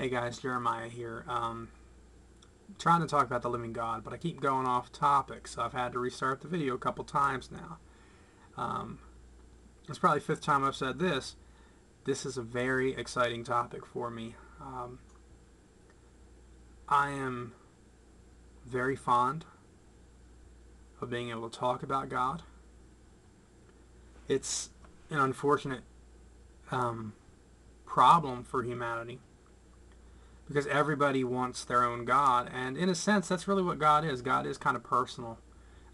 Hey guys, Jeremiah here. Trying to talk about the living God, but I keep going off topic, so I've had to restart the video a couple times now. It's probably the fifth time I've said this. This is a very exciting topic for me. I am very fond of being able to talk about God. It's an unfortunate problem for humanity, because everybody wants their own God, and in a sense that's really what God is. God is kind of personal.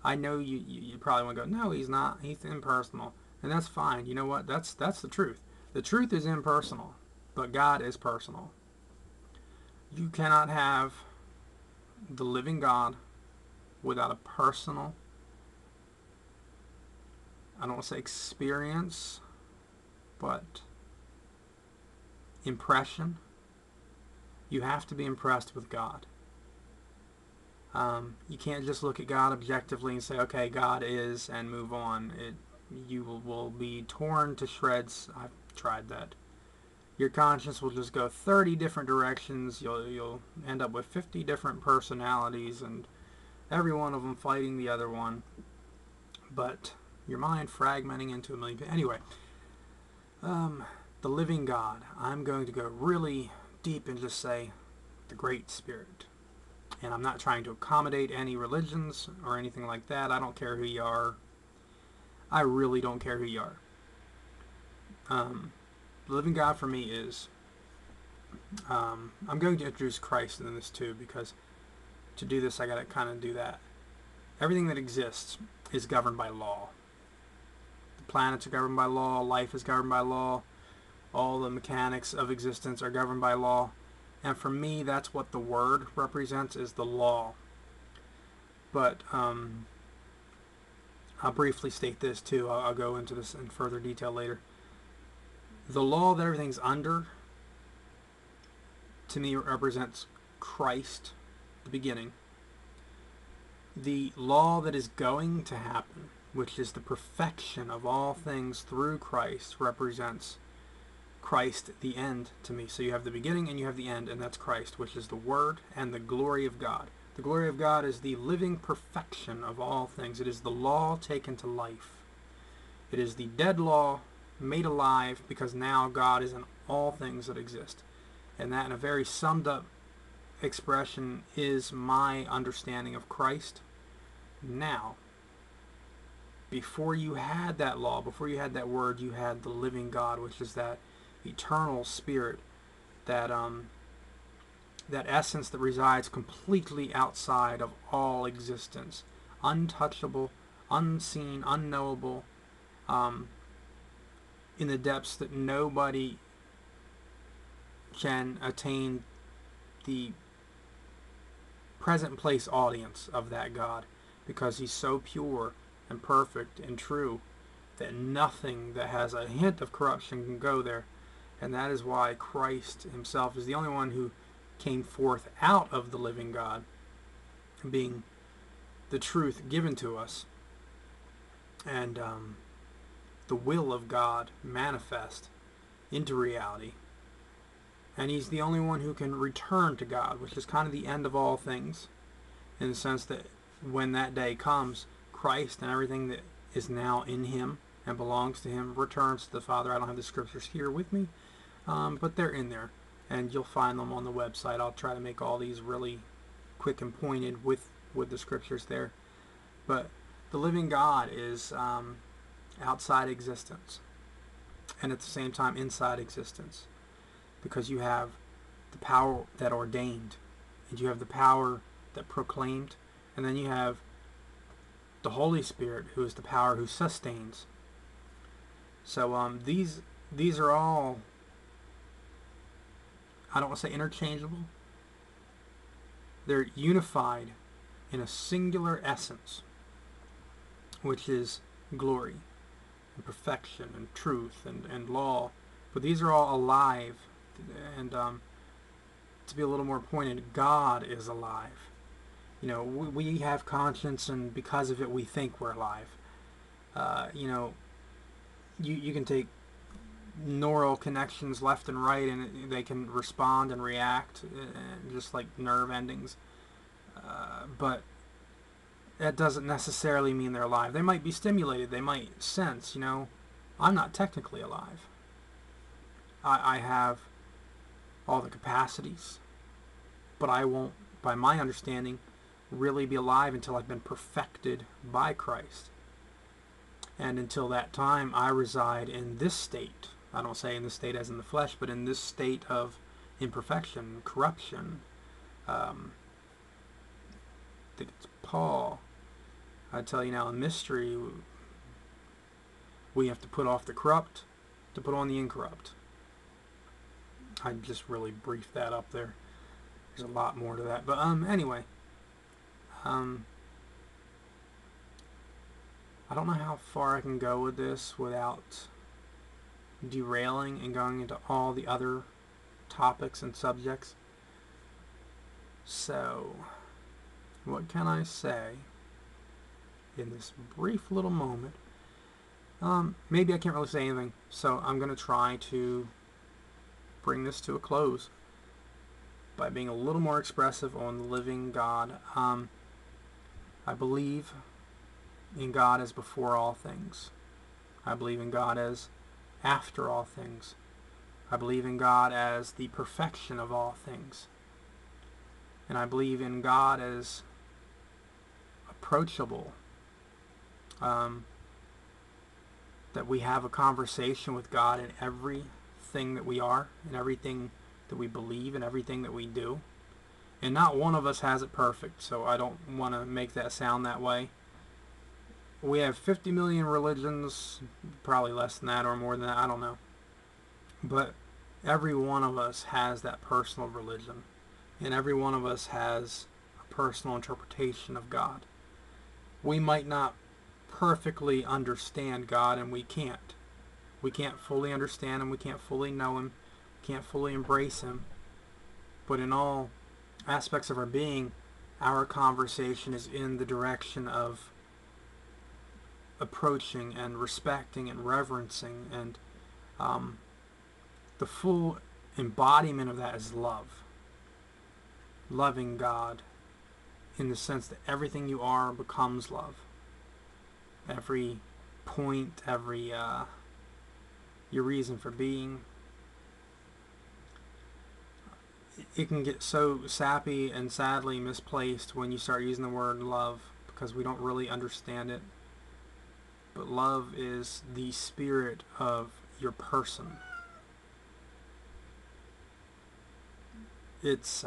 I know you probably want to go, no, he's not, he's impersonal, and that's fine. You know what, that's the truth. The truth is impersonal, but God is personal. You cannot have the living God without a personal, I don't want to say experience, but impression. You have to be impressed with God. You can't just look at God objectively and say, okay, God is, and move on. You will be torn to shreds. I've tried that. Your conscience will just go 30 different directions. You'll end up with 50 different personalities, and every one of them fighting the other one. But your mind fragmenting into a million. Anyway, the living God. I'm going to go really deep and just say the Great Spirit. And I'm not trying to accommodate any religions or anything like that. I don't care who you are. I really don't care who you are. The living God for me is, I'm going to introduce Christ in this too, because to do this I got to kind of do that. Everything that exists is governed by law. The planets are governed by law. Life is governed by law. All the mechanics of existence are governed by law. And for me, that's what the word represents, is the law. But I'll briefly state this too. I'll go into this in further detail later. The law that everything's under, to me, represents Christ, the beginning. The law that is going to happen, which is the perfection of all things through Christ, represents Christ, the end, to me. So you have the beginning and you have the end, and that's Christ, which is the Word and the glory of God. The glory of God is the living perfection of all things. It is the law taken to life. It is the dead law made alive, because now God is in all things that exist. And that, in a very summed up expression, is my understanding of Christ. Now, before you had that law, before you had that word, you had the living God, which is that eternal spirit, that that essence that resides completely outside of all existence, untouchable, unseen, unknowable, in the depths that nobody can attain the present place audience of that God, because he's so pure and perfect and true that nothing that has a hint of corruption can go there. And that is why Christ himself is the only one who came forth out of the living God, being the truth given to us, and the will of God manifest into reality. And he's the only one who can return to God, which is kind of the end of all things, in the sense that when that day comes, Christ and everything that is now in him and belongs to him returns to the Father. I don't have the scriptures here with me, but they're in there, and you'll find them on the website. I'll try to make all these really quick and pointed with the scriptures there. But the living God is outside existence, and at the same time inside existence, because you have the power that ordained, and you have the power that proclaimed, and then you have the Holy Spirit, who is the power who sustains. So these are all, I don't want to say interchangeable. They're unified in a singular essence, which is glory and perfection and truth and law. But these are all alive, and to be a little more pointed, God is alive. You know, we have conscience, and because of it we think we're alive. You know, you can take neural connections left and right, and they can respond and react, just like nerve endings. But that doesn't necessarily mean they're alive. They might be stimulated. They might sense, I'm not technically alive. I have all the capacities, but I won't, by my understanding, really be alive until I've been perfected by Christ. And until that time, I reside in this state. I don't say in this state as in the flesh, but in this state of imperfection, corruption. I think it's Paul. I tell you now, in mystery, we have to put off the corrupt to put on the incorrupt. I just really briefed that up there. There's a lot more to that. But anyway, I don't know how far I can go with this without derailing and going into all the other topics and subjects. So, what can I say in this brief little moment? Maybe I can't really say anything, so I'm going to try to bring this to a close by being a little more expressive on the living God. I believe in God as before all things. I believe in God as after all things. I believe in God as the perfection of all things. And I believe in God as approachable. That we have a conversation with God in everything that we are, in everything that we believe, in everything that we do. And not one of us has it perfect, so I don't want to make that sound that way. We have 50 million religions, probably less than that or more than that, I don't know. But every one of us has that personal religion. And every one of us has a personal interpretation of God. We might not perfectly understand God, and we can't. We can't fully understand Him, we can't fully know Him, we can't fully embrace Him. But in all aspects of our being, our conversation is in the direction of approaching and respecting and reverencing, and the full embodiment of that is love. Loving God in the sense that everything you are becomes love. Every point, every your reason for being. It can get so sappy and sadly misplaced when you start using the word love, because we don't really understand it. But love is the spirit of your person. It's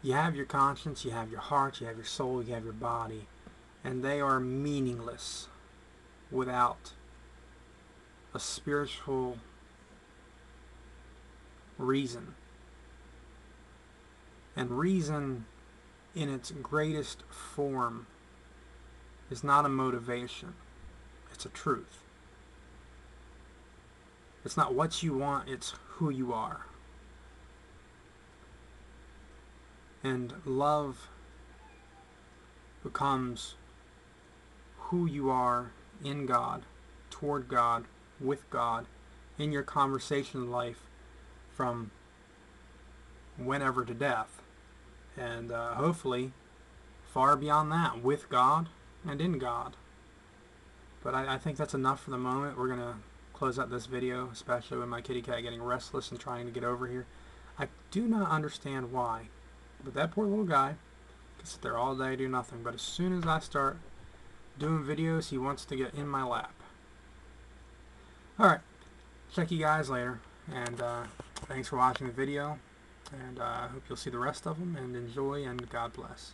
you have your conscience, you have your heart, you have your soul, you have your body, and they are meaningless without a spiritual reason. And reason in its greatest form is not a motivation, it's a truth. It's not what you want, it's who you are. And love becomes who you are in God, toward God, with God, in your conversation life from whenever to death. And hopefully far beyond that, with God and in God. But I think that's enough for the moment. We're going to close out this video, especially with my kitty cat getting restless and trying to get over here. I do not understand why, but that poor little guy can sit there all day, do nothing. But as soon as I start doing videos, he wants to get in my lap. Alright, check you guys later, and thanks for watching the video, and I hope you'll see the rest of them, and enjoy, and God bless.